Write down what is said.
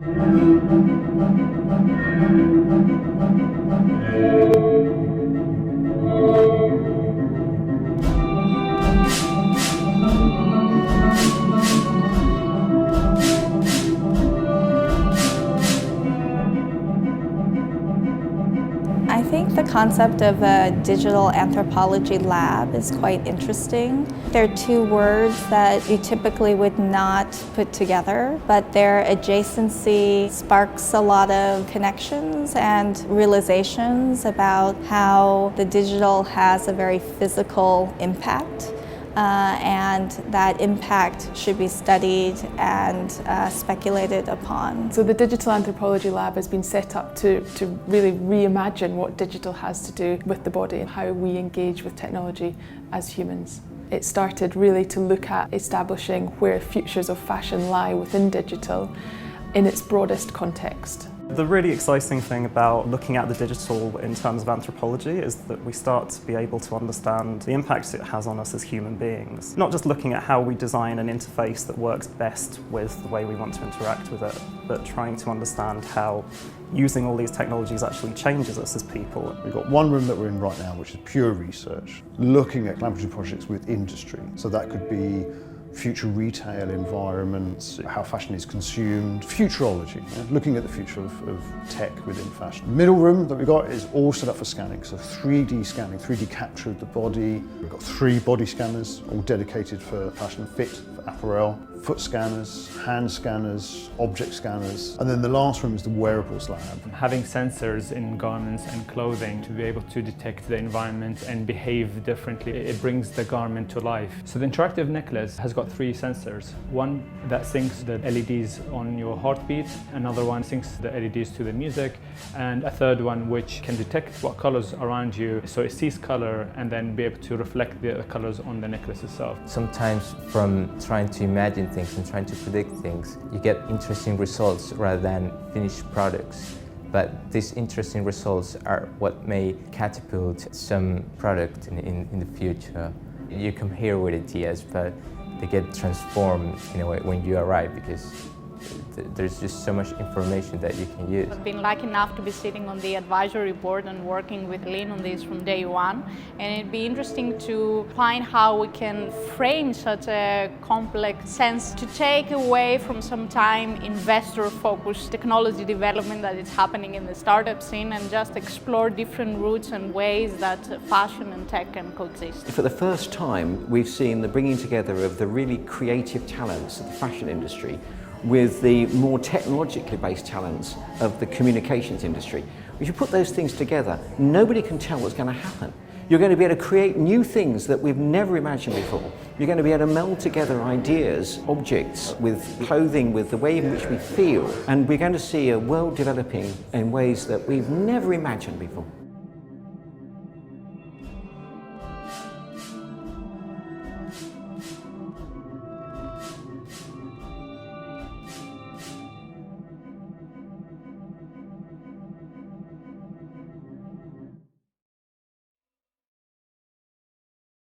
I think the concept of a Digital Anthropology Lab is quite interesting. There are two words that you typically would not put together, but their adjacency sparks a lot of connections and realizations about how the digital has a very physical impact. And that impact should be studied and speculated upon. So the Digital Anthropology Lab has been set up to really reimagine what digital has to do with the body and how we engage with technology as humans. It started really to look at establishing where futures of fashion lie within digital in its broadest context. The really exciting thing about looking at the digital in terms of anthropology is that we start to be able to understand the impact it has on us as human beings. Not just looking at how we design an interface that works best with the way we want to interact with it, but trying to understand how using all these technologies actually changes us as people. We've got one room that we're in right now, which is pure research, looking at collaborative projects with industry. So that could be future retail environments, how fashion is consumed, futurology, looking at the future of tech within fashion. The middle room that we've got is all set up for scanning, so 3D scanning, 3D capture of the body. We've got 3 body scanners, all dedicated for fashion fit, for apparel, foot scanners, hand scanners, object scanners, and then the last room is the wearables lab. Having sensors in garments and clothing to be able to detect the environment and behave differently, it brings the garment to life. So the interactive necklace has got 3 sensors. One that syncs the LEDs on your heartbeat, another one syncs the LEDs to the music, and a third one which can detect what colors are around you, so it sees color and then be able to reflect the colors on the necklace itself. Sometimes from trying to imagine things and trying to predict things, you get interesting results rather than finished products. But these interesting results are what may catapult some product in the future. You come here with ideas, but they get transformed in a way when you arrive, because there's just so much information that you can use. I've been lucky enough to be sitting on the advisory board and working with Lynn on this from day one, and it'd be interesting to find how we can frame such a complex sense to take away from some time investor-focused technology development that is happening in the startup scene and just explore different routes and ways that fashion and tech can coexist. For the first time, we've seen the bringing together of the really creative talents of the fashion industry with the more technologically based talents of the communications industry. If you put those things together, nobody can tell what's going to happen. You're going to be able to create new things that we've never imagined before. You're going to be able to meld together ideas, objects, with clothing, with the way in which we feel. And we're going to see a world developing in ways that we've never imagined before.